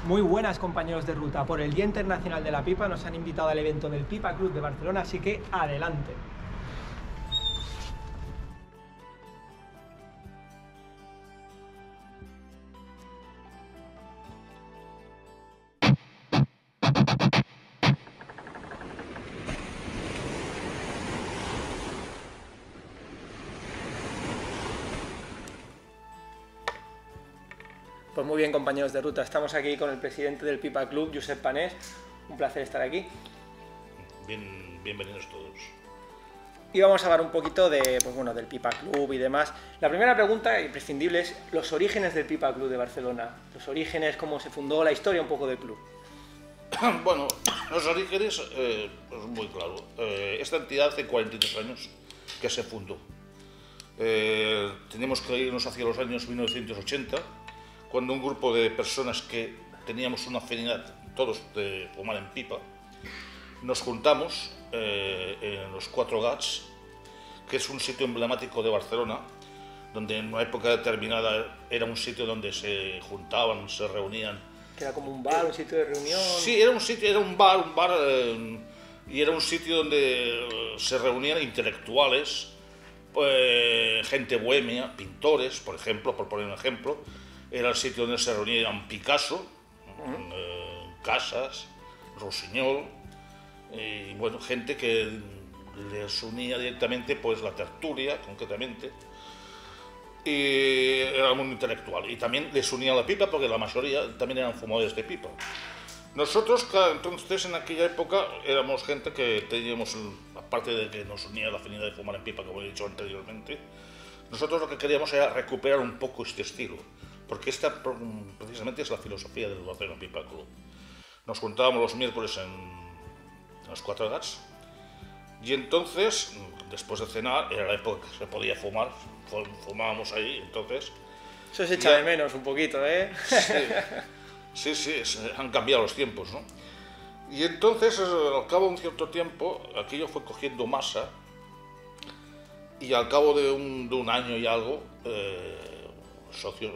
Muy buenas, compañeros de ruta. Por el Día Internacional de la Pipa nos han invitado al evento del Pipa Club de Barcelona, así que adelante. Pues muy bien, compañeros de ruta, estamos aquí con el presidente del Pipa Club, Josep Panés. Un placer estar aquí. Bienvenidos todos. Y vamos a hablar un poquito de, del Pipa Club y demás. La primera pregunta, imprescindible, es los orígenes del Pipa Club de Barcelona. Los orígenes, cómo se fundó, la historia un poco del club. Bueno, los orígenes, es muy claro. Esta entidad hace 43 años que se fundó. Tenemos que irnos hacia los años 1980, cuando un grupo de personas que teníamos una afinidad, todos, de fumar en pipa, nos juntamos en los Cuatro Gats, que es un sitio emblemático de Barcelona, donde en una época determinada era un sitio donde se juntaban, se reunían. Que era como un bar, un sitio de reunión. Sí, era un sitio, era un bar, y era un sitio donde se reunían intelectuales, gente bohemia, pintores, por ejemplo, por poner un ejemplo. Era el sitio donde se reunían Picasso, Casas, Rossinyol, y bueno, gente que les unía directamente, pues la tertulia, concretamente, y era muy intelectual. Y también les unía la pipa, porque la mayoría también eran fumadores de pipa. Nosotros, claro, entonces en aquella época éramos gente que teníamos, aparte de que nos unía la afinidad de fumar en pipa, como he dicho anteriormente, nosotros lo que queríamos era recuperar un poco este estilo, porque esta precisamente es la filosofía del Barcelona Pipa Club. Nos juntábamos los miércoles en los Cuatro Gats, y entonces, después de cenar, era la época que se podía fumar, fumábamos ahí, entonces... Eso se echa de menos un poquito, ¿eh? Sí, han cambiado los tiempos, ¿no? Y entonces, al cabo de un cierto tiempo, aquello fue cogiendo masa, y al cabo de un año y algo, socios,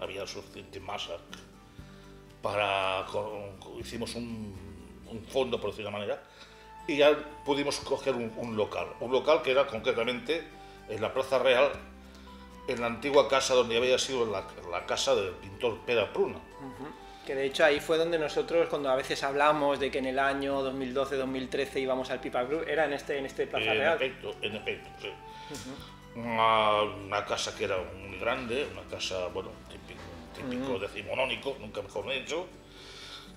había suficiente masa para... hicimos un fondo, por decirlo de una manera, y ya pudimos coger un local que era concretamente en la Plaza Real, en la antigua casa donde había sido la casa del pintor Pere Pruna. Que de hecho ahí fue donde nosotros, cuando a veces hablamos de que en el año 2012-2013 íbamos al Pipa Club, era en este Plaza Real. En efecto, sí. Una casa que era muy grande, una casa, bueno, típico decimonónico, nunca mejor dicho.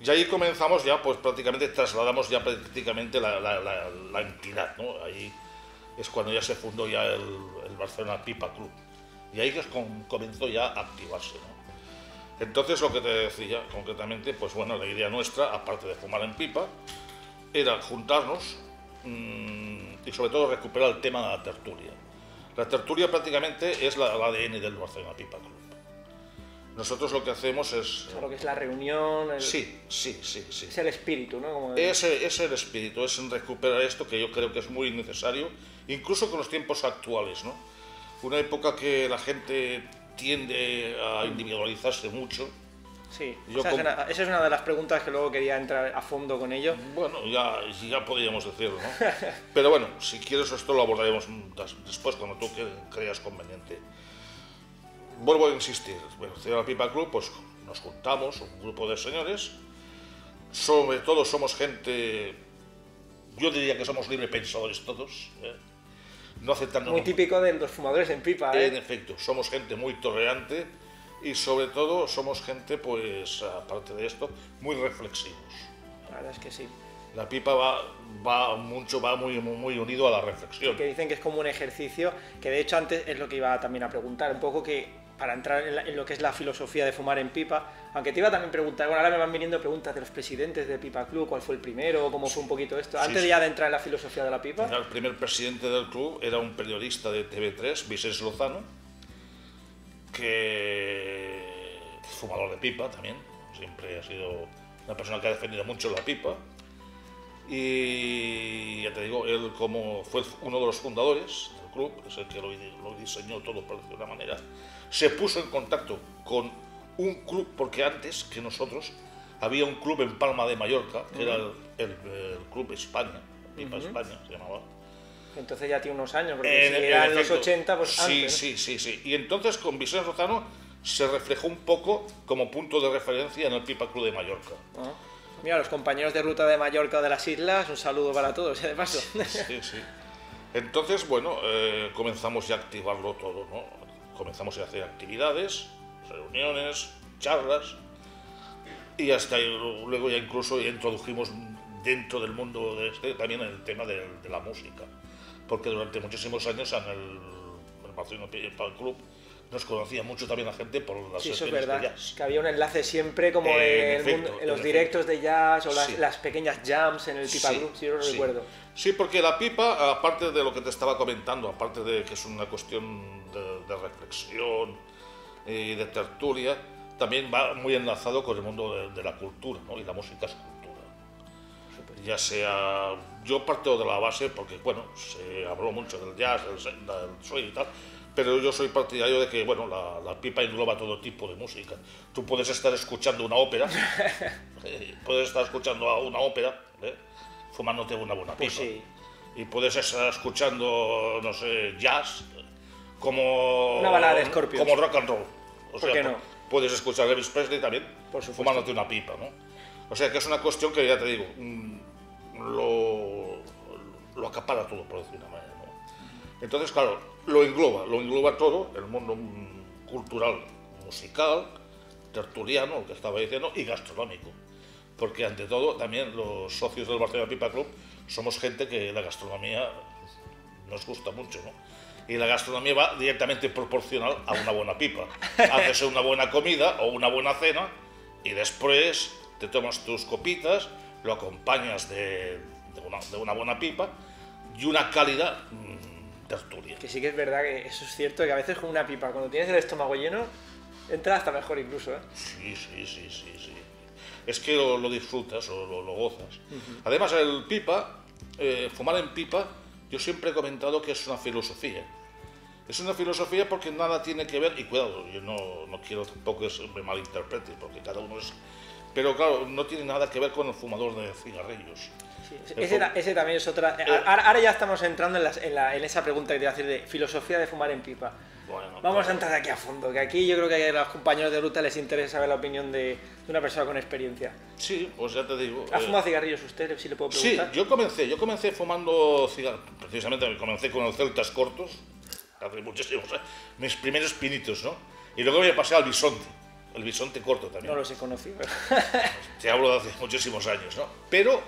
Y ahí comenzamos ya, pues prácticamente trasladamos ya prácticamente la entidad, ¿no? Ahí es cuando ya se fundó ya el Barcelona Pipa Club. Y ahí comenzó ya a activarse, ¿no? Entonces, lo que te decía, concretamente, pues bueno, la idea nuestra, aparte de fumar en pipa, era juntarnos y sobre todo recuperar el tema de la tertulia. La tertulia prácticamente es el ADN del Barcelona Pipa Club. Nosotros lo que hacemos es... O sea, lo que es la reunión... Sí. Es el espíritu, ¿no? Como es el espíritu, es recuperar esto que yo creo que es muy necesario, incluso con los tiempos actuales, ¿no? Una época que la gente tiende a individualizarse mucho. Sí, esa es una de las preguntas que luego quería entrar a fondo con ello. Bueno, ya podríamos decirlo, ¿no? Pero bueno, si quieres esto lo abordaremos después, cuando tú creas conveniente. Vuelvo a insistir, bueno, en la Pipa Club pues nos juntamos, un grupo de señores, sobre todo somos gente, yo diría que somos librepensadores todos, no aceptando... Muy típico de los fumadores en pipa, ¿eh? En efecto, somos gente muy tolerante y sobre todo somos gente, pues, aparte de esto, muy reflexivos. La verdad es que sí. La pipa va muy unido a la reflexión. Sí, que dicen que es como un ejercicio, que de hecho antes es lo que iba también a preguntar, un poco que para entrar en lo que es la filosofía de fumar en pipa, aunque te iba también a preguntar, bueno, ahora me van viniendo preguntas de los presidentes del Pipa Club, cuál fue el primero, cómo fue un poquito esto, antes ya de entrar en la filosofía de la pipa. El primer presidente del club era un periodista de TV3, Vicens Lozano, que es fumador de pipa también, siempre ha sido una persona que ha defendido mucho la pipa, y ya te digo, él como fue uno de los fundadores del club, es el que lo diseñó todo por decirlo de una manera, se puso en contacto con un club, porque antes que nosotros había un club en Palma de Mallorca, que era el Club España, Pipa España se llamaba. Entonces ya tiene unos años, porque si eran los 80, pues sí, antes, ¿no? sí. Y entonces con Vicente Lozano se reflejó un poco como punto de referencia en el Pipa Club de Mallorca. Mira, los compañeros de ruta de Mallorca o de las islas, un saludo para todos, de paso. Sí. Entonces, bueno, comenzamos ya a activarlo todo, ¿no? Comenzamos a hacer actividades, reuniones, charlas, y hasta luego ya incluso ya introdujimos dentro del mundo de también el tema de la música, porque durante muchísimos años en el Barcelona Pipa Club nos conocía mucho también la gente por las Sí, eso es sesiones de verdad, jazz. que había un enlace siempre como en los directos de jazz o las pequeñas jams en el Pipa Club, si yo lo recuerdo. Sí, porque la pipa, aparte de lo que te estaba comentando, aparte de que es una cuestión de reflexión y de tertulia, también va muy enlazado con el mundo de la cultura, ¿no? Y la música es cultura. Ya sea, yo parto de la base porque, bueno, se habló mucho del jazz, del swing y tal, pero yo soy partidario de que, bueno, la pipa engloba todo tipo de música. Tú puedes estar escuchando una ópera, fumándote una buena pipa. Pues sí. Y puedes estar escuchando, no sé, jazz, como una balada de Scorpions, como rock and roll. O ¿por sea, qué no? Puedes escuchar Elvis Presley también, por supuesto, fumándote una pipa, ¿no? O sea que es una cuestión que, ya te digo, lo acapara todo, por decir una manera, ¿no? Entonces, claro, lo engloba todo, el mundo cultural, musical, tertuliano, lo que estaba diciendo, y gastronómico. Porque ante todo, también los socios del Barcelona Pipa Club somos gente que la gastronomía nos gusta mucho, ¿no? Y la gastronomía va directamente proporcional a una buena pipa. Haces una buena comida o una buena cena y después te tomas tus copitas, lo acompañas de una buena pipa y una cálida tertulia. Que sí que es verdad que eso es cierto, que a veces con una pipa, cuando tienes el estómago lleno, entra hasta mejor incluso, ¿eh? Sí. Es que lo disfrutas o lo gozas. Además, el pipa, fumar en pipa, yo siempre he comentado que es una filosofía. Es una filosofía porque nada tiene que ver, y cuidado, yo no quiero tampoco que me malinterprete, porque cada uno es... Pero claro, no tiene nada que ver con el fumador de cigarrillos. Sí, ese también es otra... Ahora ya estamos entrando en esa pregunta que te iba a hacer de filosofía de fumar en pipa. Bueno, vamos a entrar aquí a fondo, que aquí yo creo que a los compañeros de ruta les interesa saber la opinión de una persona con experiencia. Sí, pues ya te digo. ¿Ha fumado cigarrillos usted, si le puedo preguntar? Sí, yo comencé fumando cigarrillos, precisamente comencé con los celtas cortos, hace muchísimos años, mis primeros pinitos, ¿no? Y luego me pasé al bisonte, el bisonte corto también. No los he conocido. Te hablo de hace muchísimos años, ¿no? Pero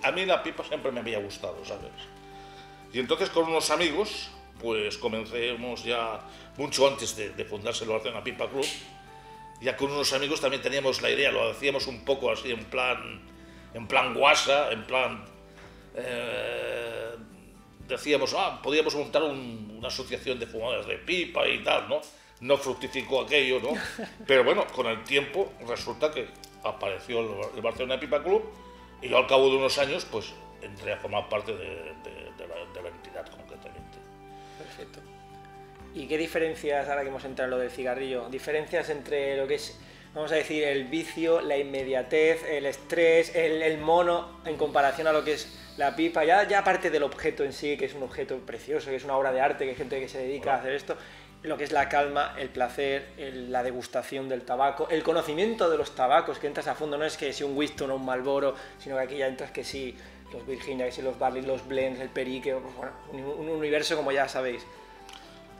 a mí la pipa siempre me había gustado, ¿sabes? Y entonces con unos amigos, pues comencemos ya mucho antes de fundarse el Barcelona Pipa Club. Ya con unos amigos también teníamos la idea, lo hacíamos un poco así en plan guasa, en plan... decíamos, podíamos montar una asociación de fumadores de pipa y tal, ¿no? No fructificó aquello, ¿no? Pero bueno, con el tiempo resulta que apareció el Barcelona Pipa Club y yo al cabo de unos años, pues entré a formar parte de la entidad concretamente. Perfecto. ¿Y qué diferencias, ahora que hemos entrado en lo del cigarrillo, diferencias entre lo que es, vamos a decir, el vicio, la inmediatez, el estrés, el mono, en comparación a lo que es la pipa, ya aparte del objeto en sí, que es un objeto precioso, que es una obra de arte, que hay gente que se dedica a hacer esto, lo que es la calma, el placer, la degustación del tabaco, el conocimiento de los tabacos, que entras a fondo, no es que si un Winston o un Marlboro, sino que aquí ya entras que sí, los Virginia, que sí los Barley, los Blends, el Perique, bueno, un universo como ya sabéis.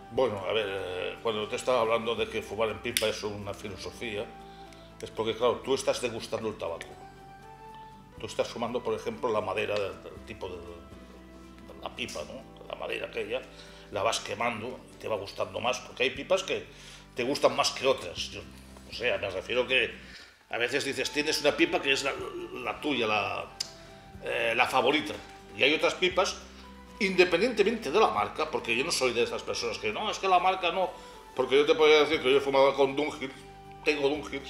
Bueno, a ver, cuando te estaba hablando de que fumar en pipa es una filosofía, es porque, claro, tú estás degustando el tabaco. Tú estás fumando, por ejemplo, la madera del tipo de la pipa, ¿no? La madera aquella, la vas quemando y te va gustando más, porque hay pipas que te gustan más que otras. O sea, me refiero que a veces dices, tienes una pipa que es la tuya, la favorita, y hay otras pipas, independientemente de la marca, porque yo no soy de esas personas que no, es que la marca no, porque yo te podría decir que yo he fumado con Dunhill, tengo Dunhill,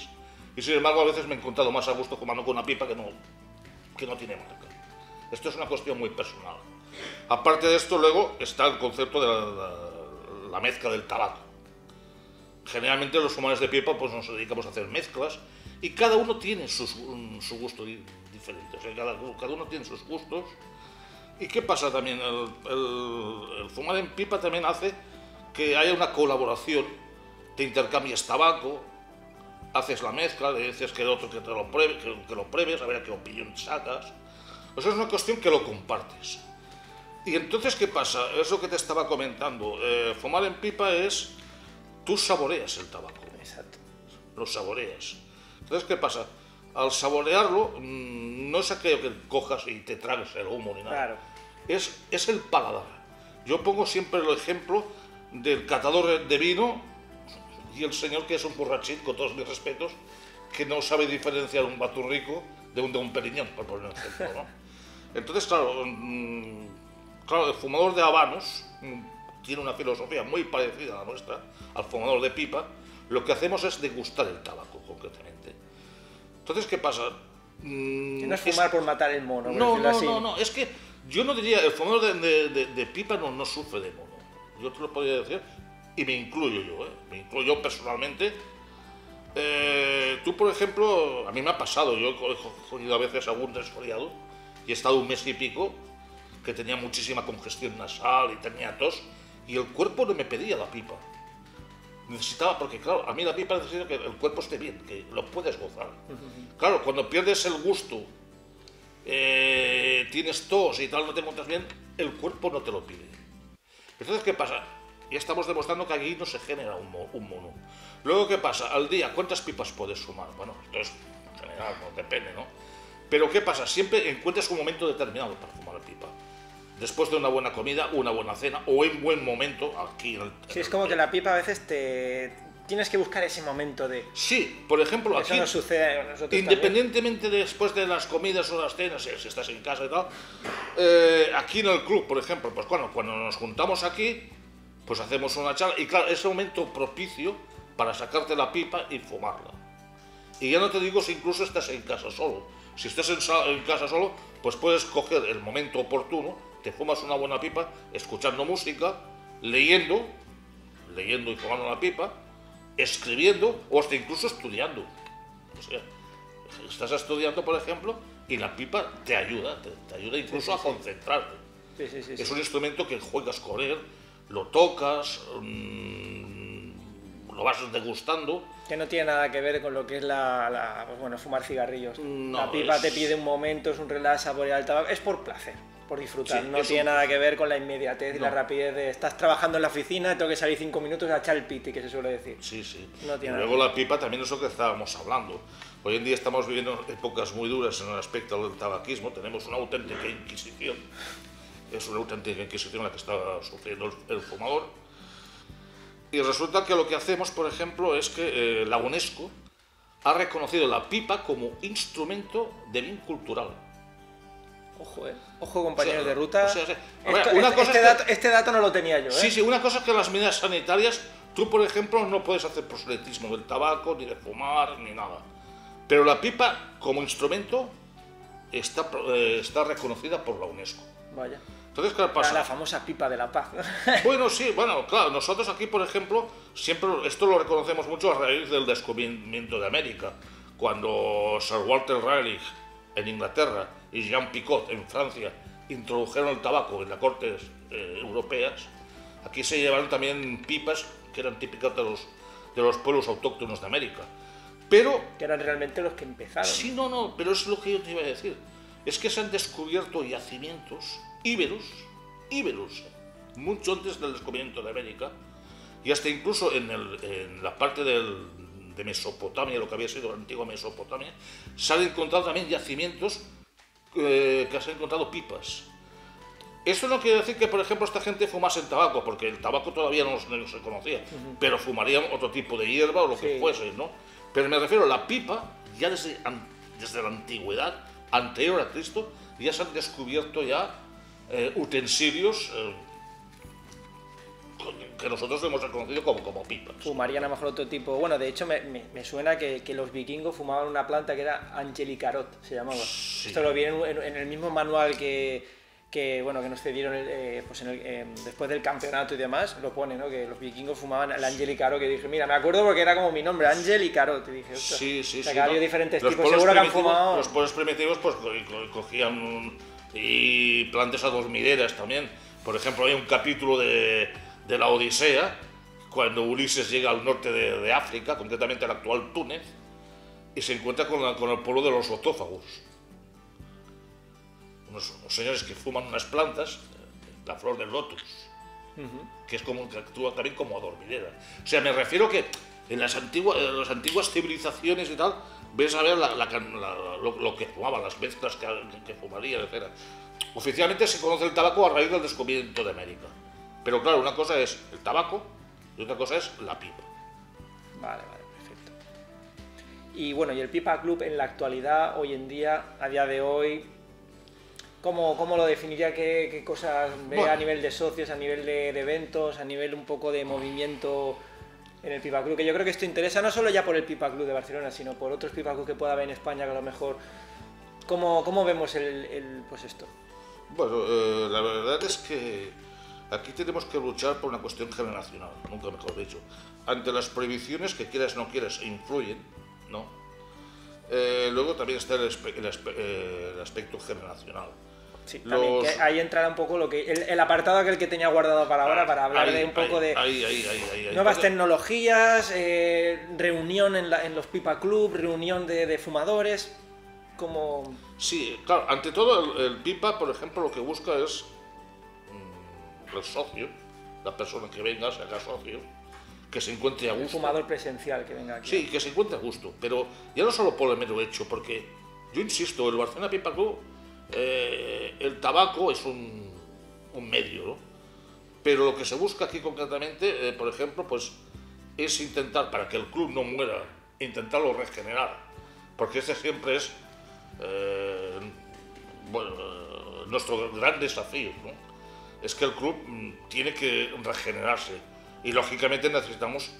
y sin embargo a veces me he encontrado más a gusto fumando con una pipa que no tiene marca. Esto es una cuestión muy personal. Aparte de esto, luego está el concepto de la mezcla del tabaco. Generalmente los fumadores de pipa pues nos dedicamos a hacer mezclas Y cada uno tiene su gusto diferente, o sea, cada uno tiene sus gustos. ¿Y qué pasa también? El fumar en pipa también hace que haya una colaboración, te intercambias tabaco, haces la mezcla, le dices que el otro que lo pruebes, a ver a qué opinión sacas. O sea, es una cuestión que lo compartes. Y entonces, ¿qué pasa? Eso que te estaba comentando, fumar en pipa es, tú saboreas el tabaco. Exacto. Lo saboreas. Entonces, ¿qué pasa? Al saborearlo, no es aquello que cojas y te tragues el humo ni nada. Claro. Es el paladar. Yo pongo siempre el ejemplo del catador de vino y el señor que es un borrachín, con todos mis respetos, que no sabe diferenciar un baturrico de un periñón, por poner un ejemplo, ¿no? Entonces, claro, el fumador de habanos tiene una filosofía muy parecida a la nuestra, al fumador de pipa. Lo que hacemos es degustar el tabaco, concretamente. Entonces, ¿qué pasa? Que no es fumar por matar el mono. No, es que yo no diría, el fumador de pipa no sufre de mono. Yo te lo podría decir, y me incluyo yo, me incluyo yo personalmente. Tú, por ejemplo, a mí me ha pasado, yo he cogido a veces algún resfriado y he estado un mes y pico que tenía muchísima congestión nasal y tenía tos, y el cuerpo no me pedía la pipa. Necesitaba, porque claro, a mí la pipa necesita que el cuerpo esté bien, que lo puedes gozar. Claro, cuando pierdes el gusto, tienes tos y tal, no te encuentras bien, el cuerpo no te lo pide. Entonces, ¿qué pasa? Ya estamos demostrando que aquí no se genera un mono. Luego, ¿qué pasa? Al día, ¿cuántas pipas puedes fumar? Bueno, esto es en general, no depende, ¿no? Pero ¿qué pasa? Siempre encuentras un momento determinado para fumar pipa. Después de una buena comida, una buena cena o en buen momento aquí en el... Sí, es como que la pipa a veces tienes que buscar ese momento de... Sí, por ejemplo, eso aquí... nos sucede a nosotros independientemente también. Después de las comidas o las cenas, si estás en casa y tal, aquí en el club, por ejemplo, pues cuando nos juntamos aquí, pues hacemos una charla y claro, es un momento propicio para sacarte la pipa y fumarla. Y ya no te digo si incluso estás en casa solo. Si estás en casa solo, pues puedes coger el momento oportuno, te fumas una buena pipa, escuchando música, leyendo y fumando la pipa, escribiendo o hasta incluso estudiando. O sea, estás estudiando, por ejemplo, y la pipa te ayuda incluso a concentrarte. Sí. Es un instrumento que juegas con él, lo tocas, lo vas degustando. Que no tiene nada que ver con lo que es pues fumar cigarrillos. No, la pipa te pide un momento, es un relax, saborear el tabaco, es por placer, por disfrutar. Sí, no tiene nada que ver con la inmediatez y la rapidez de estás trabajando en la oficina, tengo que salir 5 minutos a echar el piti, que se suele decir. Sí. No Y tiene luego nada. la pipa también es lo que estábamos hablando. Hoy en día estamos viviendo épocas muy duras en el aspecto del tabaquismo, tenemos una auténtica inquisición. Es una auténtica inquisición la que está sufriendo el fumador. Y resulta que lo que hacemos, por ejemplo, es que la UNESCO ha reconocido la pipa como instrumento de bien cultural. Ojo, compañeros de ruta. Este dato no lo tenía yo, Sí, una cosa es que las medidas sanitarias, tú, por ejemplo, no puedes hacer proselitismo del tabaco, ni de fumar, ni nada. Pero la pipa, como instrumento, está reconocida por la UNESCO. Vaya. Entonces, ¿qué pasa? La famosa pipa de la paz. Bueno, sí, claro, nosotros aquí, por ejemplo, siempre esto lo reconocemos mucho a raíz del descubrimiento de América. Cuando Sir Walter Raleigh en Inglaterra y Jean Picot en Francia introdujeron el tabaco en las cortes europeas, aquí se llevaron también pipas que eran típicas de los pueblos autóctonos de América. Pero... que eran realmente los que empezaron. Sí, pero es lo que yo te iba a decir. Es que se han descubierto yacimientos íberos, mucho antes del descubrimiento de América, y hasta incluso en la parte de Mesopotamia, lo que había sido la antigua Mesopotamia, se han encontrado también yacimientos que se han encontrado pipas. Esto no quiere decir que, por ejemplo, esta gente fumase tabaco, porque el tabaco todavía no se conocía, pero fumarían otro tipo de hierba o lo que fuese, ¿no? Pero me refiero a la pipa, ya desde la antigüedad, anterior a Cristo, ya se han descubierto ya utensilios que nosotros hemos reconocido como pipas. Fumarían a lo mejor otro tipo. Bueno, de hecho me suena que los vikingos fumaban una planta que era Angelicarot, se llamaba. Sí. Esto lo vi en el mismo manual que que bueno, que nos cedieron pues después del campeonato y demás, lo pone, ¿no? Que los vikingos fumaban el Ángel y Caro, que dije, mira, me acuerdo porque era como mi nombre, Ángel y Caro, te dije, ostras. Sí, sí, o sea, sí. que ha habido ¿no? diferentes Los tipos, seguro que han primitivos, fumado. Los pueblos primitivos pues cogían y plantas adormideras también. Por ejemplo, hay un capítulo de la Odisea, cuando Ulises llega al norte de África, concretamente al actual Túnez, y se encuentra con el pueblo de los otófagos. Unos señores que fuman unas plantas, la flor del lotus, que es como que actúa también como adormidera. O sea, me refiero que en las antiguas civilizaciones y tal, ves a ver lo que fumaban, las mezclas que fumarían, etc. Oficialmente se conoce el tabaco a raíz del descubrimiento de América. Pero claro, una cosa es el tabaco y otra cosa es la pipa. Vale, perfecto. Y bueno, y el Pipa Club en la actualidad, hoy en día, a día de hoy, ¿cómo lo definiría? ¿Qué cosas ve Bueno, a nivel de socios, a nivel de eventos, a nivel un poco de movimiento en el Pipa Club? Que yo creo que esto interesa no solo ya por el Pipa Club de Barcelona, sino por otros Pipa Club que pueda haber en España, que a lo mejor... ¿Cómo vemos pues esto? Bueno, la verdad es que aquí tenemos que luchar por una cuestión generacional, nunca mejor dicho. Ante las prohibiciones que quieras o no quieras influyen, ¿no? Luego también está el aspecto generacional. Sí, también, que ahí entrará un poco lo que el apartado aquel que tenía guardado para ahora, para hablar de un poco de nuevas tecnologías, reunión en los Pipa Club, reunión de fumadores, como... Sí, claro, ante todo el Pipa, por ejemplo, lo que busca es el socio, la persona que venga, se haga socio, que se encuentre a gusto. Un fumador presencial que venga aquí. Sí, que se encuentre a gusto, pero ya no solo por el mero hecho, porque yo insisto, el Barcelona Pipa Club, el tabaco es un medio, ¿no? Pero lo que se busca aquí concretamente, por ejemplo, pues es intentar, para que el club no muera, intentarlo regenerar, porque ese siempre es nuestro gran desafío, ¿no? Es que el club tiene que regenerarse y lógicamente necesitamos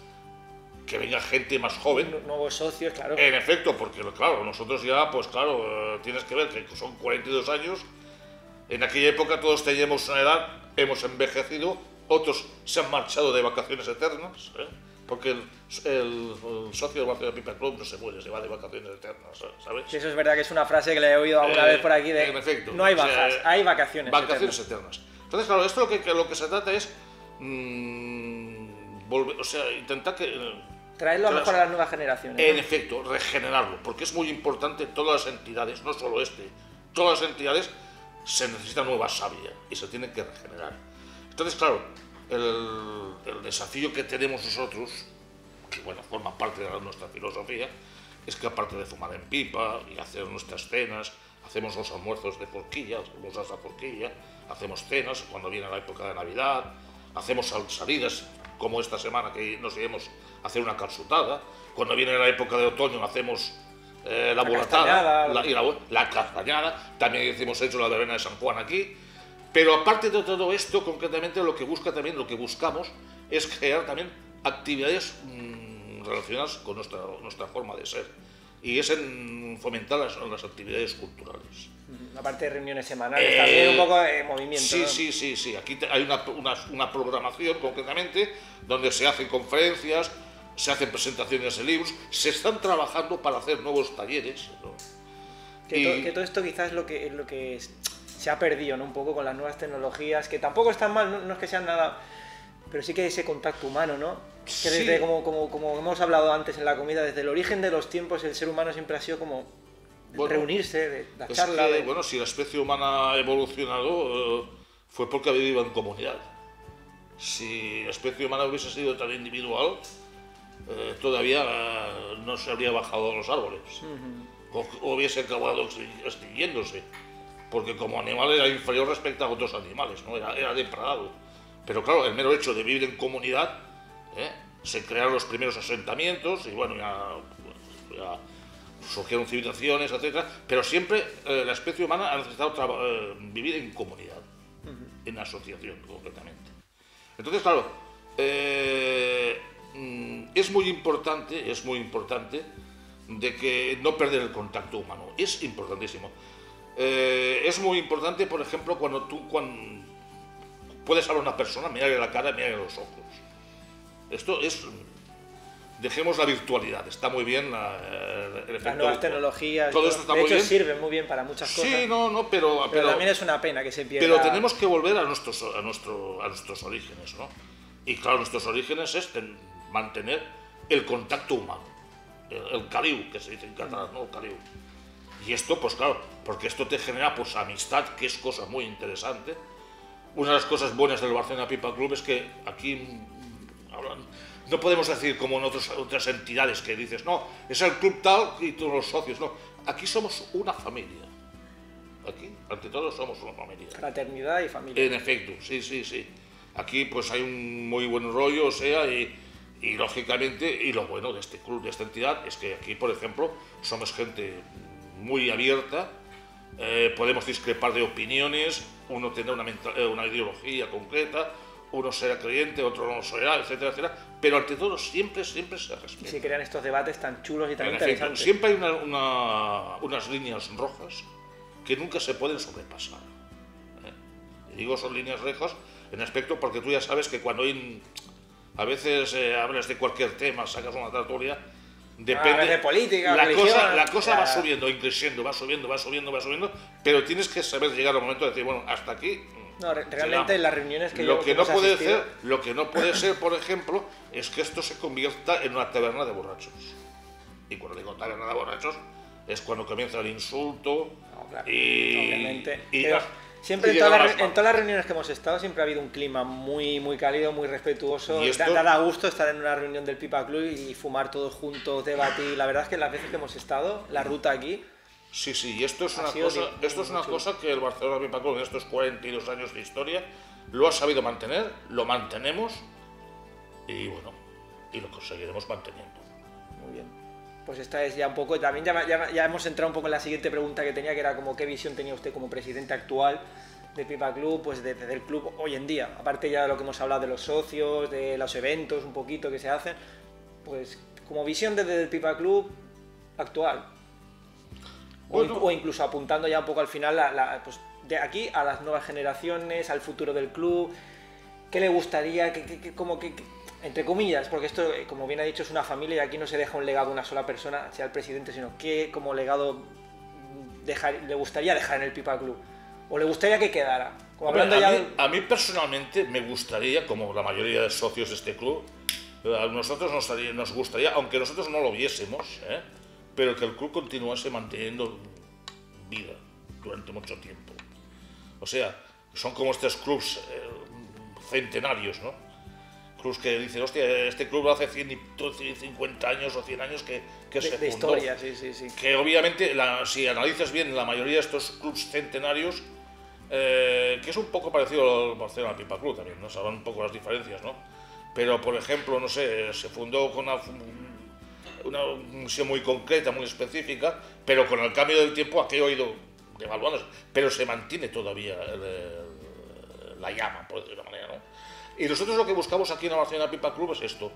que venga gente más joven. Nuevos socios, claro. En efecto, porque claro, nosotros ya, pues claro, tienes que ver que son 42 años, en aquella época todos teníamos una edad, hemos envejecido, otros se han marchado de vacaciones eternas, porque el socio del Barcelona Pipa Club no se muere, se va de vacaciones eternas, ¿sabes? Sí, eso es verdad que es una frase que le he oído alguna vez por aquí de... En efecto. No hay bajas, hay vacaciones eternas. Entonces, claro, esto lo que se trata es intentar que... traerlo a mejor a las nuevas generaciones. En efecto, regenerarlo, porque es muy importante, todas las entidades, no solo todas las entidades se necesita nueva savia y se tienen que regenerar. Entonces, claro, el desafío que tenemos nosotros, que bueno, forma parte de nuestra filosofía, es que aparte de fumar en pipa y hacer nuestras cenas, hacemos los almuerzos de forquilla, hacemos la forquilla, hacemos cenas cuando viene la época de Navidad, hacemos salidas como esta semana que nos iremos a hacer una calzutada, cuando viene la época de otoño hacemos la buratada, la castañada, también hemos hecho la verbena de San Juan aquí, pero aparte de todo esto, concretamente lo que buscamos es crear también actividades relacionadas con nuestra forma de ser, y es en fomentar las actividades culturales. Aparte de reuniones semanales, también un poco de movimiento. Sí, ¿no? sí. Aquí hay una programación concretamente donde se hacen conferencias, se hacen presentaciones de libros, se están trabajando para hacer nuevos talleres, ¿no? Que todo esto quizás es lo que se ha perdido, ¿no? Un poco con las nuevas tecnologías, que tampoco están mal, no es que sean nada, pero sí que ese contacto humano, ¿no? Que desde, sí, como hemos hablado antes en la comida, desde el origen de los tiempos el ser humano siempre ha sido como reunirse, de la charla. Bueno, si la especie humana ha evolucionado fue porque ha vivido en comunidad. Si la especie humana hubiese sido tan individual, todavía no se habría bajado a los árboles, o hubiese acabado extinguiéndose, porque como animal era inferior respecto a otros animales, ¿no? Era depredado. Pero claro, el mero hecho de vivir en comunidad, se crearon los primeros asentamientos y bueno, ya surgieron civilizaciones, etc. Pero siempre la especie humana ha necesitado vivir en comunidad, en asociación concretamente. Entonces, claro, es muy importante de que no perder el contacto humano, es importantísimo. es muy importante, por ejemplo, cuando puedes hablar a una persona, mirarle la cara, mirarle los ojos. Esto es... Dejemos la virtualidad, está muy bien el efecto. Las nuevas tecnologías, todo esto está de muy hecho bien. sirven muy bien para muchas cosas. Sí, no, pero también es una pena que se pierda. Pero tenemos que volver a nuestros orígenes, ¿no? Y claro, nuestros orígenes es mantener el contacto humano, el caliu, que se dice en catalán, ¿no? El caliu. Y esto, pues claro, porque esto te genera pues amistad, que es cosa muy interesante. Una de las cosas buenas del Barcelona Pipa Club es que aquí no podemos decir como en otras entidades que dices, no, es el club tal y todos los socios, no. Aquí somos una familia. Aquí, ante todo, somos una familia. Fraternidad y familia. En efecto, sí. Aquí pues hay un muy buen rollo, o sea, y lógicamente, y lo bueno de este club, de esta entidad, es que aquí, por ejemplo, somos gente muy abierta, podemos discrepar de opiniones, uno tendrá una ideología concreta, uno será creyente, otro no será, etcétera, etcétera, pero ante todo siempre se respeta. Y se crean estos debates tan chulos y tan interesantes. Siempre hay unas líneas rojas que nunca se pueden sobrepasar. Y digo son líneas rojas en aspecto porque tú ya sabes que cuando a veces hablas de cualquier tema, sacas una tertulia, depende de política, la cosa va subiendo, creciendo, va subiendo, pero tienes que saber llegar al momento de decir, bueno, hasta aquí. No, realmente en las reuniones que lo que no puede ser, por ejemplo, es que esto se convierta en una taberna de borrachos. Y cuando digo taberna de borrachos es cuando comienza el insulto. No, claro, y, obviamente. Y, pero siempre y en todas las reuniones que hemos estado siempre ha habido un clima muy, muy cálido, muy respetuoso. Da gusto estar en una reunión del Pipa Club y fumar todos juntos, debatir. La verdad es que las veces que hemos estado, la ruta aquí. Sí, y esto es una cosa que el Barcelona Pipa Club en estos 42 años de historia lo ha sabido mantener, lo mantenemos y bueno, y lo seguiremos manteniendo. Muy bien. Pues esta es ya un poco, también ya hemos entrado un poco en la siguiente pregunta que tenía, que era como qué visión tenía usted como presidente actual de Pipa Club, pues del club hoy en día, aparte ya de lo que hemos hablado de los socios, de los eventos un poquito que se hacen, pues como visión desde el Pipa Club actual. Bueno. O incluso apuntando ya un poco al final, pues de aquí a las nuevas generaciones, al futuro del club, ¿qué le gustaría? Entre comillas, porque esto, como bien ha dicho, es una familia y aquí no se deja un legado a una sola persona, sea el presidente, sino qué como legado le gustaría dejar en el Pipa Club, o le gustaría que quedara. Como a mí personalmente me gustaría, como la mayoría de socios de este club, a nosotros nos gustaría, aunque nosotros no lo viésemos, pero que el club continuase manteniendo vida durante mucho tiempo. O sea, son como estos clubs centenarios, ¿no? Clubs que dicen, hostia, este club hace 150 años o 100 años que se fundó. De historia, sí. Que obviamente, si analizas bien, la mayoría de estos clubs centenarios, que es un poco parecido al Barcelona Pipa Club también, ¿no? Saben un poco las diferencias, ¿no? Pero, por ejemplo, no sé, se fundó con una misión muy concreta, muy específica, pero con el cambio del tiempo aquello ha ido devaluándose, pero se mantiene todavía la llama, por decirlo de una manera, ¿no? Y nosotros lo que buscamos aquí en la Barcelona Pipa Club es esto,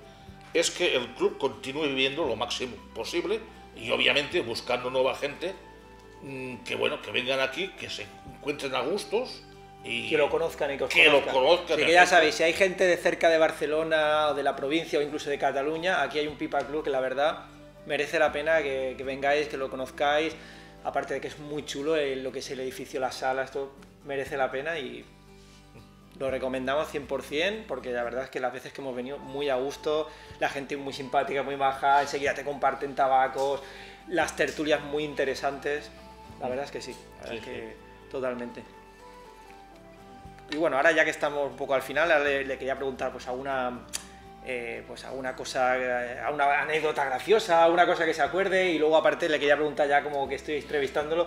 es que el club continúe viviendo lo máximo posible y obviamente buscando nueva gente que vengan aquí, que se encuentren a gustos y que lo conozcan y que lo conozcan. Así que ya sabéis, si hay gente de cerca de Barcelona o de la provincia o incluso de Cataluña, aquí hay un Pipa Club que la verdad merece la pena que vengáis, que lo conozcáis, aparte de que es muy chulo lo que es el edificio, las salas, esto merece la pena y lo recomendamos 100%, porque la verdad es que las veces que hemos venido muy a gusto, la gente muy simpática, muy baja, enseguida te comparten tabacos, las tertulias muy interesantes, la verdad es que sí, totalmente. Y bueno, ahora ya que estamos un poco al final, le quería preguntar pues alguna cosa, alguna anécdota graciosa, alguna cosa que se acuerde, y luego aparte le quería preguntar ya como que estoy entrevistándolo,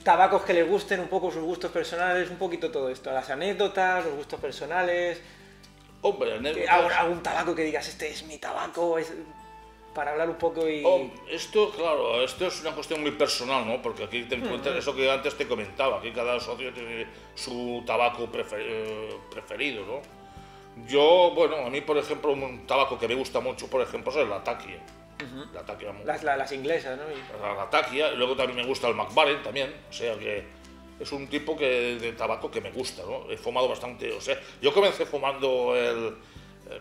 tabacos que le gusten, un poco sus gustos personales, un poquito todo esto, las anécdotas, los gustos personales. Hombre, anécdotas. Algún tabaco que digas, este es mi tabaco, para hablar un poco y... Esto es una cuestión muy personal, ¿no? Porque aquí te encuentras eso que antes te comentaba, aquí cada socio tiene su tabaco preferido, ¿no? Yo, bueno, a mí, por ejemplo, un tabaco que me gusta mucho, por ejemplo, es la Takia. Las inglesas, ¿no? La Takia, y luego también me gusta el McBaren también, o sea que es un tipo de tabaco que me gusta, ¿no? He fumado bastante, o sea, yo comencé fumando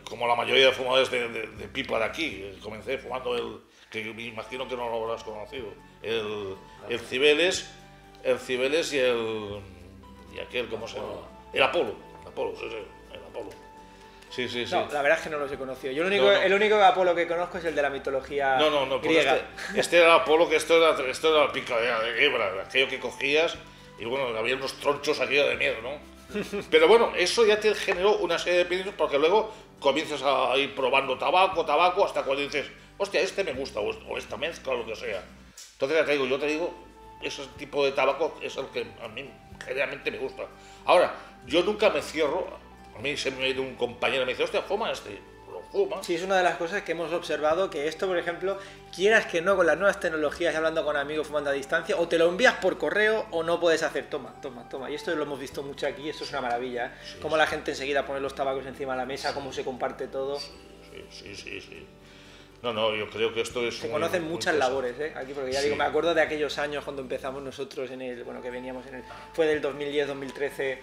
como la mayoría de fumadores de pipa de aquí, comencé fumando que me imagino que no lo habrás conocido, el Cibeles, y aquel, ¿cómo se llama? El Apolo, sí, el Apolo. Sí. No, la verdad es que no los he conocido. Yo el único Apolo que conozco es el de la mitología griega. Este era Apolo, que esto era la picadera de hebra, aquello que cogías y bueno, había unos tronchos aquí de miedo, ¿no? Pero bueno, eso ya te generó una serie de pedidos porque luego comienzas a ir probando tabaco, hasta cuando dices, hostia, este me gusta, o esta mezcla, o lo que sea. Entonces yo te digo, ese tipo de tabaco es el que a mí generalmente me gusta. Ahora, yo nunca me cierro, a mí se me ha ido un compañero y me dice, hostia, fuma este. Fuma. Sí, es una de las cosas que hemos observado, que esto, por ejemplo, quieras que no, con las nuevas tecnologías, hablando con amigos fumando a distancia, o te lo envías por correo o no puedes hacer toma. Y esto lo hemos visto mucho aquí, esto es una maravilla, ¿eh? Sí, cómo la gente enseguida pone los tabacos encima de la mesa, cómo se comparte todo. Sí. No, yo creo que esto es... Se conocen muchas labores, ¿eh? Aquí, porque ya digo, me acuerdo de aquellos años cuando empezamos nosotros que veníamos fue del 2010-2013...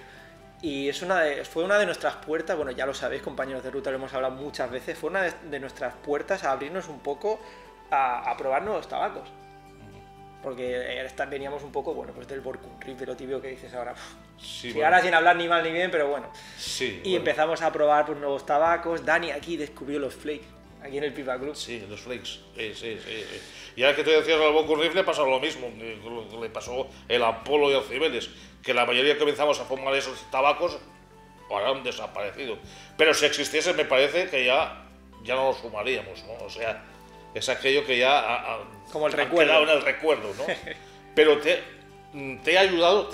Y fue una de nuestras puertas, bueno, ya lo sabéis, compañeros de ruta, lo hemos hablado muchas veces, fue una de nuestras puertas a abrirnos un poco a probar nuevos tabacos. Porque veníamos un poco, bueno, pues del Borkunrif, de lo tibio que dices ahora. Ahora sin hablar ni mal ni bien, pero bueno. Empezamos a probar pues, nuevos tabacos. Dani aquí descubrió los flakes, aquí en el Pipa Club. Sí, los flakes, sí. Y ahora que te decías al Borkunrif le pasó lo mismo, le pasó el Apolo y el Cibeles, que la mayoría comenzamos a fumar esos tabacos, ahora han desaparecido. Pero si existiese, me parece que ya no los fumaríamos, ¿no? O sea, es aquello que ya como el recuerdo. Quedado en el recuerdo, ¿no? Pero te ha ayudado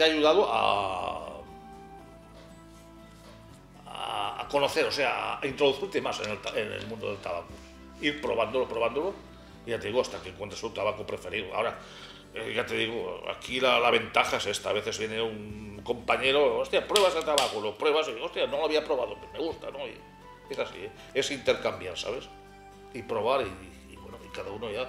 a conocer, o sea, a introducirte más en el mundo del tabaco. Ir probándolo, y ya te digo, hasta que encuentres un tabaco preferido. Ahora, ya te digo, aquí la ventaja es esta. A veces viene un compañero, hostia, pruebas el tabaco, lo pruebas y, hostia, no lo había probado, pero me gusta, ¿no? Y es así, es intercambiar, ¿sabes? Y probar y bueno, y cada uno ya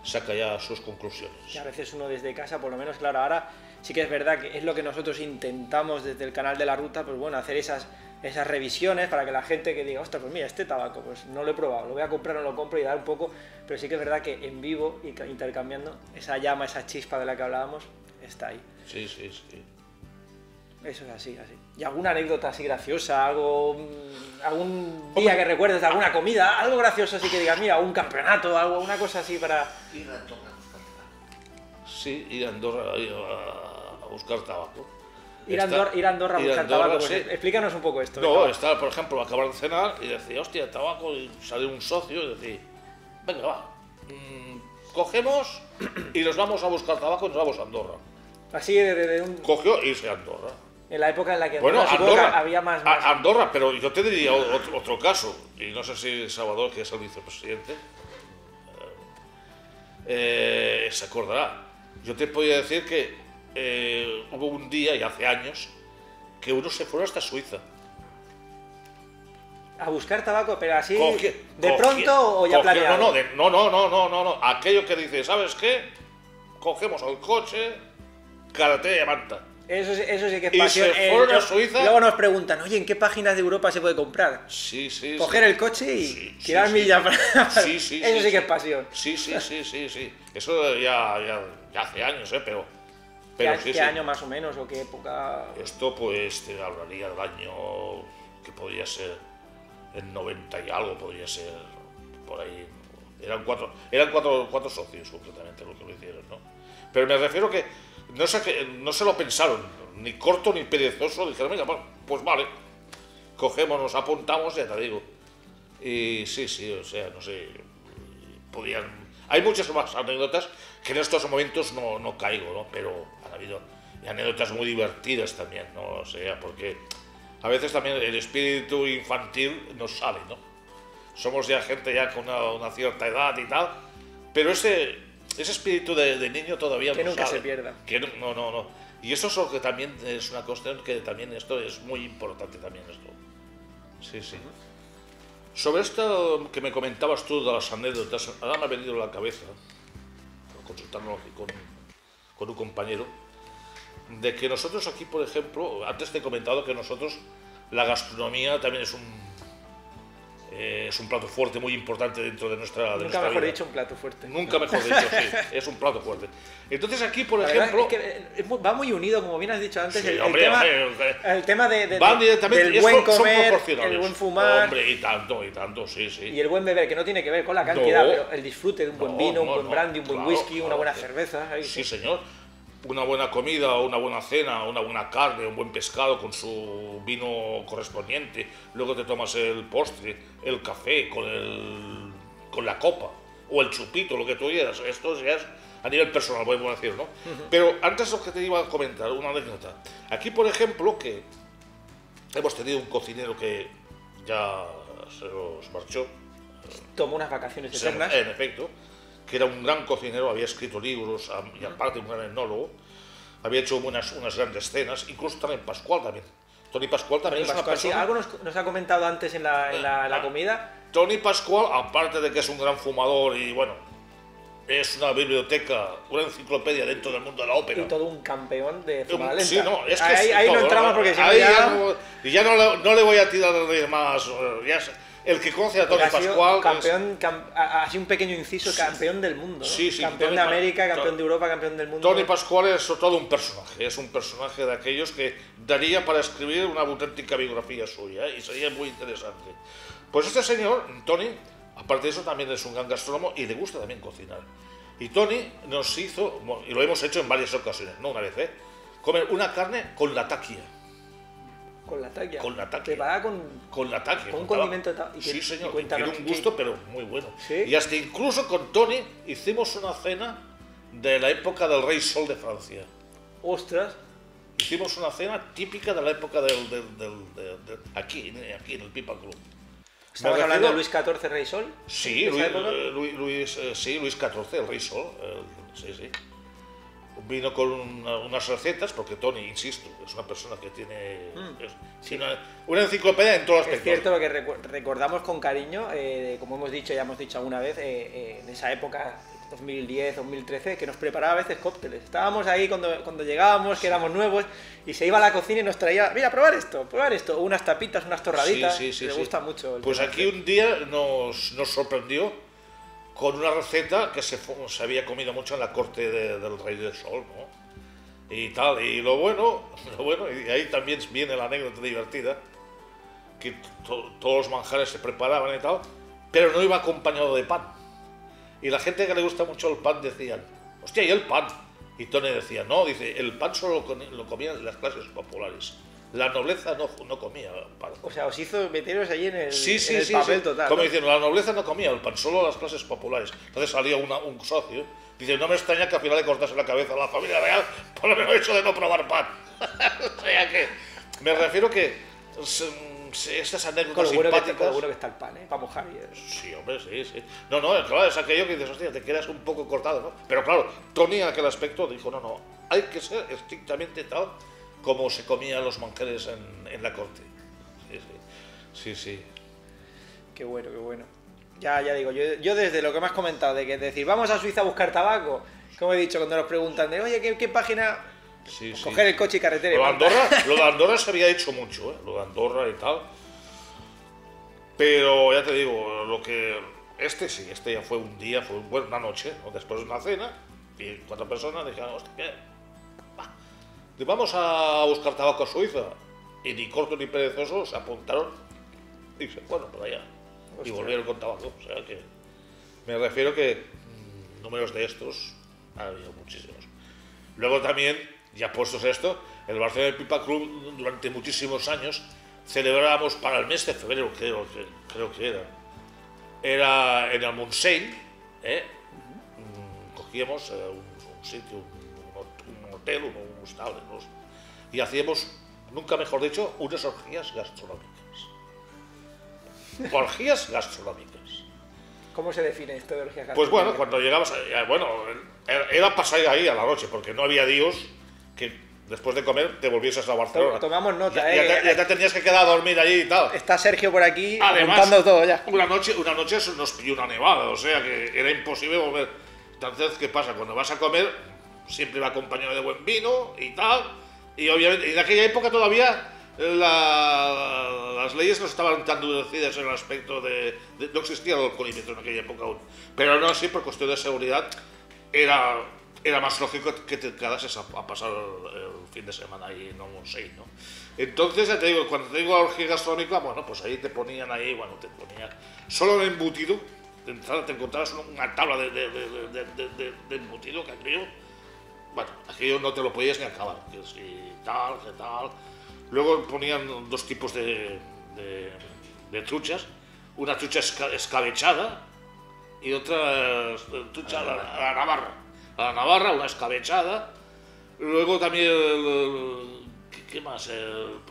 saca ya sus conclusiones. Y a veces uno desde casa, por lo menos, claro, ahora sí que es verdad que es lo que nosotros intentamos desde el canal de la ruta, pues bueno, hacer esas revisiones para que la gente que diga, ostras, pues mira, este tabaco, pues no lo he probado, lo voy a comprar, no lo compro y dar un poco, pero sí que es verdad que en vivo, intercambiando, esa llama, esa chispa de la que hablábamos, está ahí. Sí. Eso es así. ¿Y alguna anécdota así graciosa, algún día que recuerdes de alguna comida, algo gracioso así que digas, mira, un campeonato, una cosa así para... Ir a Andorra a buscar tabaco. Sí, ir a Andorra a buscar tabaco. Ir a Andorra a buscar tabaco, pues explícanos un poco esto. No, estar, por ejemplo, acabar de cenar y decir, hostia, tabaco, y sale un socio y decir, venga, va, cogemos y nos vamos a buscar tabaco y nos vamos a Andorra. Así de un... Cogió e irse a Andorra. En la época en la que Andorra había más... Andorra, pero yo te diría otro caso, y no sé si Salvador, que es el vicepresidente, se acordará. Yo te podía decir que hubo un día, y hace años, que uno se fue hasta Suiza. A buscar tabaco, pero así, pronto o ya planeado. No. Aquello que dice, ¿sabes qué? Cogemos el coche, carretera y Manta. Eso sí que es pasión. Y se fueron a Suiza. Luego nos preguntan, oye, ¿en qué páginas de Europa se puede comprar? Sí. Coger el coche y tirar millas para... Sí. Eso sí que es pasión. Sí. Eso ya hace años, pero ¿Qué año más o menos o qué época? Esto pues te hablaría del año que podría ser el 90 y algo, podría ser por ahí. Eran cuatro socios concretamente lo que lo hicieron, ¿no? Pero me refiero que no se lo pensaron, ni corto ni perezoso, dijeron, venga, pues vale, cogemos, nos apuntamos, ya te digo. Y sí, o sea, no sé, hay muchas más anécdotas que en estos momentos no caigo, ¿no? Pero han habido anécdotas muy divertidas también, ¿no? O sea, porque a veces también el espíritu infantil nos sale, ¿no? Somos ya gente ya con una cierta edad y tal, pero ese espíritu de niño todavía que no nunca sale. Se pierda. Que no. Y eso es lo que también es una cuestión que también esto es muy importante también esto. Sí. Sobre esto que me comentabas tú de las anécdotas, ahora me ha venido a la cabeza, consultándolo con un compañero, de que nosotros aquí, por ejemplo, antes te he comentado que nosotros, la gastronomía también es un plato fuerte muy importante dentro de nuestra Nunca mejor vida. dicho un plato fuerte. Nunca mejor dicho, sí, es un plato fuerte. Entonces aquí, por La ejemplo... verdad es que va muy unido, como bien has dicho antes, Sí, el hombre, tema, hombre, el tema van directamente, del buen son comer, proporcionales. el buen fumar Hombre, y tanto, sí, sí. y el buen beber, que no tiene que ver con la cantidad, No. pero el disfrute de un buen No, vino, un no, buen no, brandy, un buen claro, whisky, una claro, buena sí. cerveza. Ahí, Sí, señor. Una buena comida, una buena cena, una buena carne, un buen pescado con su vino correspondiente. Luego te tomas el postre, el café con la copa o el chupito, lo que tú quieras. Esto ya es a nivel personal, podemos decir, ¿no? Pero antes lo que te iba a comentar, una anécdota. Aquí, por ejemplo, que hemos tenido un cocinero que ya se nos marchó. tomó unas vacaciones eternas. En efecto, que era un gran cocinero, había escrito libros y aparte un gran etnólogo, había hecho unas grandes cenas, incluso también Pascual también. Tony Pascual también es una Pascual, sí, persona... algo nos ha comentado antes en la comida. Tony Pascual, aparte de que es un gran fumador y bueno, es una biblioteca, una enciclopedia dentro del mundo de la ópera. Y todo un campeón de fumada lenta. Sí, no, es que ahí todo, no entramos porque si no ahí ya... ya no le voy a tirar de más. Ya el que conoce a Tony Ha sido Pascual... campeón, ha sido un pequeño inciso, campeón del mundo, ¿no? Sí, sí, campeón Tony de América, campeón de Europa, campeón del mundo. Tony Pascual es todo un personaje, es un personaje de aquellos que daría para escribir una auténtica biografía suya, y sería muy interesante. Pues este señor, Tony, aparte de eso también es un gran gastrónomo y le gusta también cocinar. Y Tony nos hizo, y lo hemos hecho en varias ocasiones, no una vez, comer una carne con la taquia. Con la taquia. Con la taquia. Preparada Con la taquia. con un condimento de Sí, señor, y tiene un gusto, pero muy bueno. ¿Sí? Y hasta incluso con Tony hicimos una cena de la época del Rey Sol de Francia. Ostras, Hicimos una cena típica de la época aquí en el Pipa Club. ¿estamos hablando de Luis XIV, Rey Sol? Sí, ¿De esa época? Luis XIV, el Rey Sol. Sí, sí. Vino con unas recetas, porque Tony, insisto, es una persona que tiene una enciclopedia en todos los Es aspectos. cierto lo que recordamos con cariño, como hemos dicho, ya hemos dicho alguna vez, de esa época, 2010, 2013, que nos preparaba a veces cócteles. Estábamos ahí cuando llegábamos, que éramos nuevos, y se iba a la cocina y nos traía, mira, probar esto, o unas tapitas, unas torraditas. Sí, le gusta mucho. Pues aquí un día nos sorprendió con una receta que se había comido mucho en la corte del Rey del Sol, ¿no? Y tal, y lo bueno, y ahí también viene la anécdota divertida, que todos los manjares se preparaban y tal, pero no iba acompañado de pan. Y la gente que le gusta mucho el pan decían, hostia, ¿y el pan? Y Tony decía, no, dice, el pan solo lo comían las clases populares. La nobleza no comía pan. O sea, os hizo meteros ahí en el, Sí, en el papel sí. total. Como ¿no? diciendo, la nobleza no comía el pan, solo las clases populares. Entonces salía un socio, dice, no me extraña que al final le cortase la cabeza a la familia real por el hecho de no probar pan. O sea que, me refiero que estas anécdotas Con lo simpáticas... bueno que está el pan, para mojar. Sí, hombre, sí. No, claro, es aquello que dices, hostia, te quedas un poco cortado, ¿no? Pero claro, Tony en aquel aspecto dijo, no, hay que ser estrictamente tal como se comían los manjares en la corte. Sí. Qué bueno. Ya digo, yo desde lo que me has comentado, de que decir, vamos a Suiza a buscar tabaco, como he dicho, cuando nos preguntan de, oye, ¿qué página? Sí. Coger el coche y carretera. Lo de Andorra se había hecho mucho, lo de Andorra y tal. Pero ya te digo, este ya fue un día, fue una noche, ¿no? Después de una cena, y 4 personas dijeron, hostia, ¿qué? Vamos a buscar tabaco a Suiza. Y ni corto ni perezoso se apuntaron y se fueron por allá. Y volvieron con tabaco. O sea que me refiero que números de estos ha habido muchísimos. Luego también, ya puestos esto, el Barcelona Pipa Club durante muchísimos años celebrábamos para el mes de febrero, creo que era en el Montseny, cogíamos un sitio, un hotel, un hostal, y hacíamos, nunca mejor dicho, unas orgías gastronómicas. Orgías gastronómicas. ¿Cómo se define esto de orgía gastronómica? Pues bueno, cuando llegabas, era pasar ahí a la noche, porque no había días que después de comer te volvieses a Barcelona. Tomamos nota, ya te tenías que quedar a dormir allí y tal. Está Sergio por aquí apuntando todo ya. Una noche nos pilló una nevada, o sea que era imposible volver. Entonces, ¿qué pasa? Cuando vas a comer, siempre va acompañado de buen vino y tal. Y obviamente, en aquella época todavía las leyes no estaban tan endurecidas en el aspecto no existía el alcoholímetro en aquella época aún. Pero aún así, por cuestión de seguridad, era más lógico que te quedases a pasar el fin de semana ahí en Montseny, ¿no? Entonces, ya te digo, cuando te digo la orgía gastronómica, bueno, pues ahí te ponían solo el embutido, de entrada te encontrabas una tabla de embutido que aquello no te lo podías ni acabar, que tal. Luego ponían dos tipos de truchas, una trucha escabechada y otra trucha a la navarra, una escabechada. Luego también ¿qué más? Al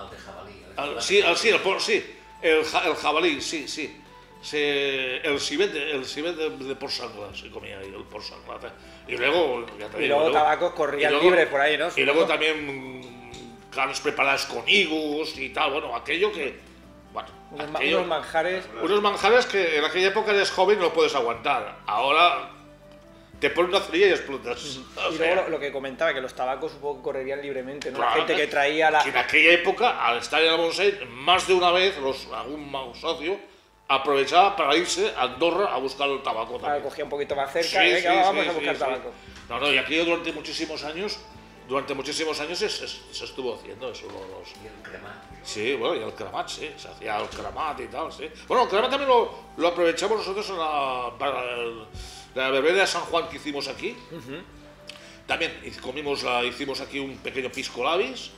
de jabalí. El jabalí, sí. El civet de Port Sangla se comía ahí, el Port Sangla. Y luego, tabacos corrían libres por ahí, ¿no? Y luego también carnes preparadas con higos y tal. Bueno, aquello que... Unos manjares. Unos manjares que en aquella época eres joven y no puedes aguantar. Ahora te pones una cerilla y explotas. Y luego lo que comentaba, que los tabacos supongo que correrían libremente, ¿no? Claro, gente que traía la... Que en aquella época, al estar en el Montseny, más de una vez algún socio aprovechaba para irse a Andorra a buscar el tabaco también. Cogía un poquito más cerca, vamos a buscar tabaco. No, y aquí durante muchísimos años se estuvo haciendo eso. Y el cremat. Sí, bueno, y el cremat, sí, se hacía el cremat y tal, sí. Bueno, el cremat también lo aprovechamos nosotros para la verbena de San Juan que hicimos aquí. También hicimos aquí un pequeño pisco labis,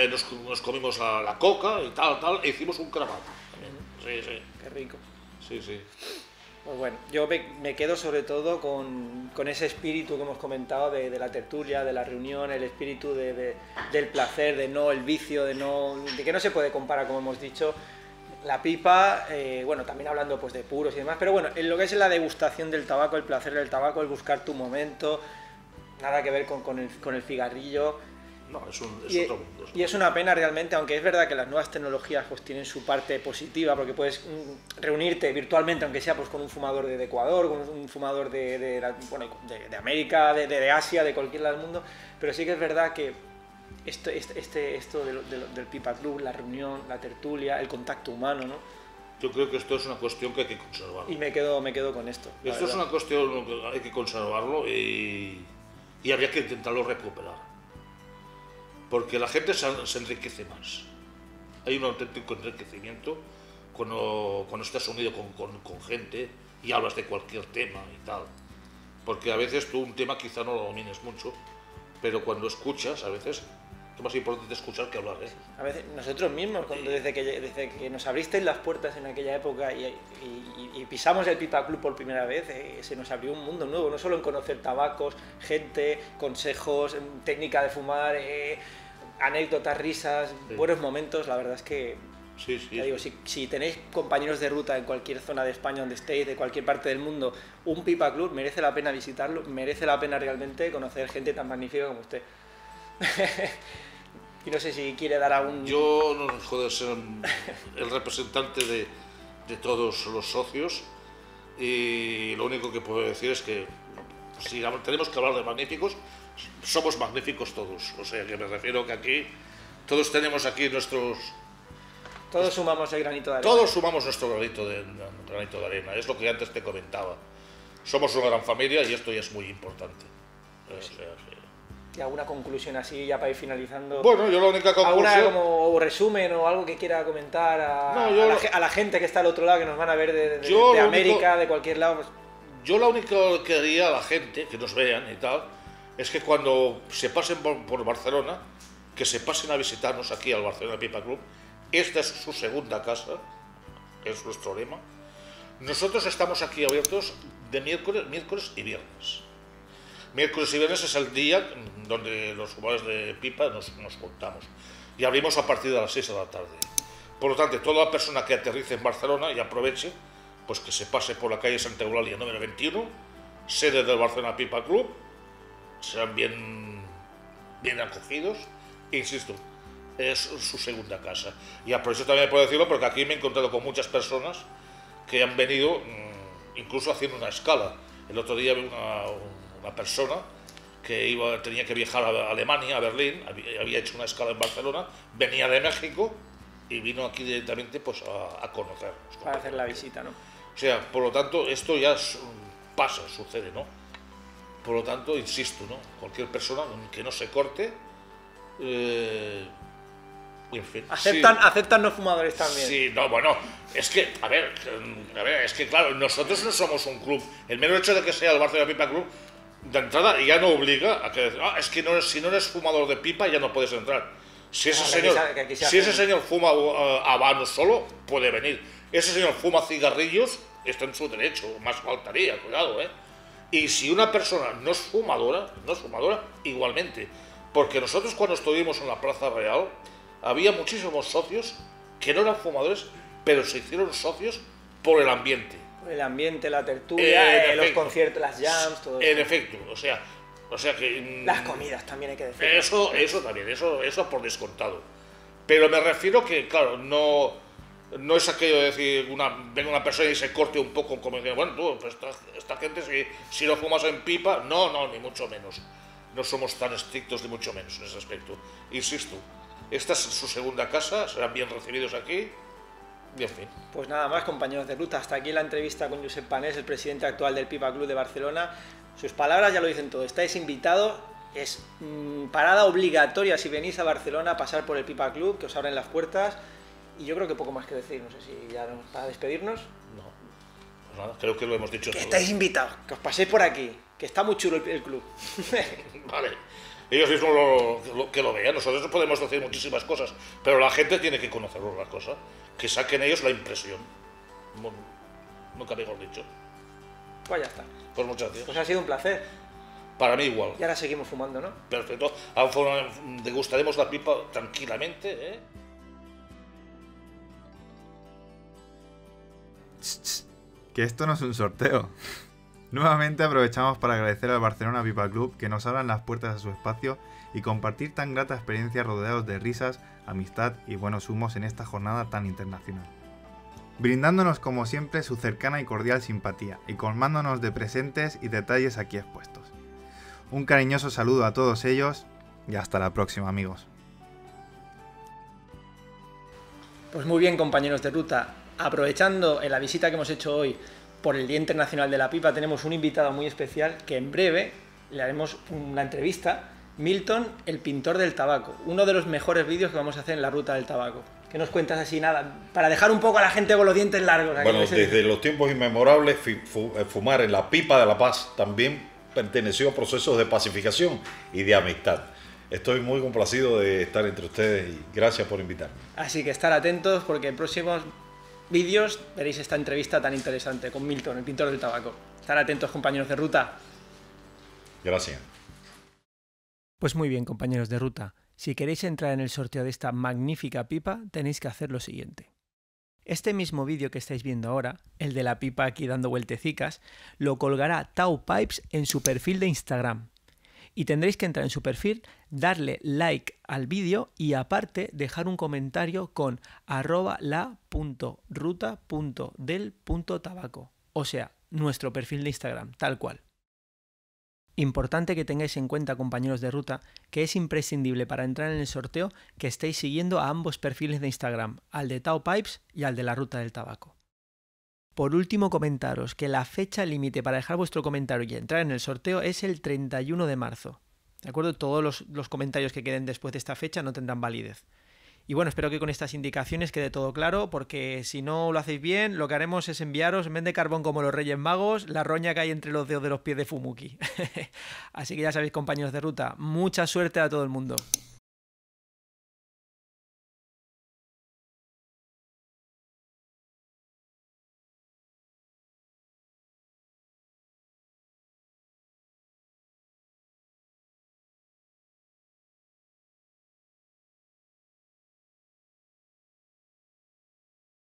nos comimos la coca y tal, e hicimos un cremat también. Sí. Qué rico. Sí. Pues bueno, yo me quedo sobre todo con ese espíritu que hemos comentado de la tertulia, de la reunión, el espíritu del placer, el vicio, de que no se puede comparar, como hemos dicho, la pipa, bueno, también hablando pues de puros y demás, pero bueno, en lo que es la degustación del tabaco, el placer del tabaco, el buscar tu momento, nada que ver con el cigarrillo. No, es otro mundo. Y es una pena realmente, aunque es verdad que las nuevas tecnologías pues tienen su parte positiva, porque puedes reunirte virtualmente, aunque sea pues con un fumador de Ecuador, con un fumador de América, de Asia, de cualquier lado del mundo, pero sí que es verdad que esto del Pipa Club, la reunión, la tertulia, el contacto humano, ¿no? Yo creo que esto es una cuestión que hay que conservar. Y me quedo con esto. Esto es una cuestión que hay que conservarlo y habría que intentarlo recuperar. Porque la gente se enriquece más. Hay un auténtico enriquecimiento cuando estás unido con gente y hablas de cualquier tema y tal. Porque a veces tú un tema quizá no lo domines mucho, pero cuando escuchas, a veces es más importante escuchar que hablar, ¿eh? A veces nosotros mismos, desde que nos abristeis las puertas en aquella época y pisamos el Pipa Club por primera vez, se nos abrió un mundo nuevo, no solo en conocer tabacos, gente, consejos, técnica de fumar, anécdotas, risas, buenos momentos. La verdad es que, ya digo, si tenéis compañeros de ruta en cualquier zona de España donde estéis, de cualquier parte del mundo, un Pipa Club merece la pena visitarlo, merece la pena realmente conocer gente tan magnífica como usted. Y no sé si quiere dar algún... Yo no dejo de ser el representante de todos los socios y lo único que puedo decir es que si tenemos que hablar de magníficos, somos magníficos todos. O sea, que me refiero que aquí todos tenemos aquí nuestros... Todos sumamos el granito de arena. Todos sumamos nuestro granito de arena. Es lo que antes te comentaba. Somos una gran familia y esto ya es muy importante. O sea, ¿y alguna conclusión así ya para ir finalizando? Bueno, yo la única conclusión... ¿Alguna como resumen o algo que quiera comentar a la gente que está al otro lado, que nos van a ver de América, de cualquier lado? Pues... Yo lo único que diría a la gente, que nos vean y tal, es que cuando se pasen por Barcelona, que se pasen a visitarnos aquí al Barcelona Pipa Club. Esta es su segunda casa, es nuestro lema. Nosotros estamos aquí abiertos de miércoles y viernes. Miércoles y viernes es el día donde los fumadores de pipa nos juntamos y abrimos a partir de las 6 de la tarde. Por lo tanto, toda persona que aterrice en Barcelona y aproveche, pues que se pase por la calle Santa Eulalia número 21, sede del Barcelona Pipa Club, serán bien acogidos, e insisto, es su segunda casa. Y aprovecho también puedo decirlo porque aquí me he encontrado con muchas personas que han venido incluso haciendo una escala. El otro día vi una persona que tenía que viajar a Alemania, a Berlín, había hecho una escala en Barcelona, venía de México y vino aquí directamente pues a conocer. Para hacer la visita, ¿no? O sea, por lo tanto, esto ya pasa, sucede, ¿no? Por lo tanto, insisto, ¿no? Cualquier persona que no se corte, en fin. ¿Aceptan no fumadores también? Sí, no, bueno, es que, a ver, es que claro, nosotros no somos un club. El mero hecho de que sea el Barcelona Pipa Club, de entrada ya no obliga a que, es que si no eres fumador de pipa ya no puedes entrar. Si ese señor fuma habano solo, puede venir. Ese señor fuma cigarrillos, está en su derecho, más faltaría, cuidado, ¿eh? Y si una persona no es fumadora, igualmente. Porque nosotros cuando estuvimos en la Plaza Real, había muchísimos socios que no eran fumadores, pero se hicieron socios por el ambiente. Por el ambiente, la tertulia, los conciertos, las jams, todo eso. En efecto, o sea que... Las comidas también hay que decir. Eso también, eso por descontado. Pero me refiero que, claro, no es aquello de decir, venga una persona y se corte un poco, como que, bueno, tú, pues esta gente, si no fumas en pipa, no, ni mucho menos. No somos tan estrictos, ni mucho menos en ese aspecto. Insisto, esta es su segunda casa, serán bien recibidos aquí, y en fin. Pues nada más, compañeros de ruta, hasta aquí la entrevista con Josep Panés, el presidente actual del Pipa Club de Barcelona. Sus palabras ya lo dicen todo, estáis invitados, es parada obligatoria si venís a Barcelona a pasar por el Pipa Club, que os abren las puertas, y yo creo que poco más que decir, no sé si ya para despedirnos. No, pues nada, creo que lo hemos dicho todo. Estáis invitados, que os paséis por aquí, que está muy chulo el club. Vale. Ellos mismos que lo vean, nosotros podemos decir muchísimas cosas, pero la gente tiene que conocerlo las cosas, que saquen ellos la impresión. Nunca mejor dicho. Pues ya está. Pues muchas gracias. Pues ha sido un placer. Para mí igual. Y ahora seguimos fumando, ¿no? Perfecto. Degustaremos la pipa tranquilamente, ¿eh? Que esto no es un sorteo. Nuevamente aprovechamos para agradecer al Barcelona Pipa Club que nos abran las puertas a su espacio y compartir tan grata experiencia rodeados de risas, amistad y buenos humos en esta jornada tan internacional. Brindándonos como siempre su cercana y cordial simpatía y colmándonos de presentes y detalles aquí expuestos. Un cariñoso saludo a todos ellos y hasta la próxima, amigos. Pues muy bien, compañeros de ruta, aprovechando la visita que hemos hecho hoy por el Día Internacional de la Pipa, tenemos un invitado muy especial que en breve le haremos una entrevista, Milton, el pintor del tabaco, uno de los mejores vídeos que vamos a hacer en la ruta del tabaco. ¿Qué nos cuentas así, nada, para dejar un poco a la gente con los dientes largos? Bueno, desde los tiempos inmemorables, fumar en la pipa de la paz también perteneció a procesos de pacificación y de amistad. Estoy muy complacido de estar entre ustedes y gracias por invitarme. Así que estar atentos porque en próximos vídeos veréis esta entrevista tan interesante con Milton, el pintor del tabaco. Estar atentos, compañeros de ruta. Gracias. Pues muy bien, compañeros de ruta. Si queréis entrar en el sorteo de esta magnífica pipa, tenéis que hacer lo siguiente. Este mismo vídeo que estáis viendo ahora, el de la pipa aquí dando vueltecicas, lo colgará Tau Pipes en su perfil de Instagram. Y tendréis que entrar en su perfil, darle like al vídeo y aparte dejar un comentario con @la.ruta.del.tabaco. O sea, nuestro perfil de Instagram, tal cual. Importante que tengáis en cuenta, compañeros de ruta, que es imprescindible para entrar en el sorteo que estéis siguiendo a ambos perfiles de Instagram, al de Tau Pipes y al de la Ruta del Tabaco. Por último, comentaros que la fecha límite para dejar vuestro comentario y entrar en el sorteo es el 31 de marzo. ¿De acuerdo? Todos los comentarios que queden después de esta fecha no tendrán validez. Y bueno, espero que con estas indicaciones quede todo claro, porque si no lo hacéis bien, lo que haremos es enviaros, en vez de carbón como los Reyes Magos, la roña que hay entre los dedos de los pies de Fumuki. Así que ya sabéis, compañeros de ruta, mucha suerte a todo el mundo.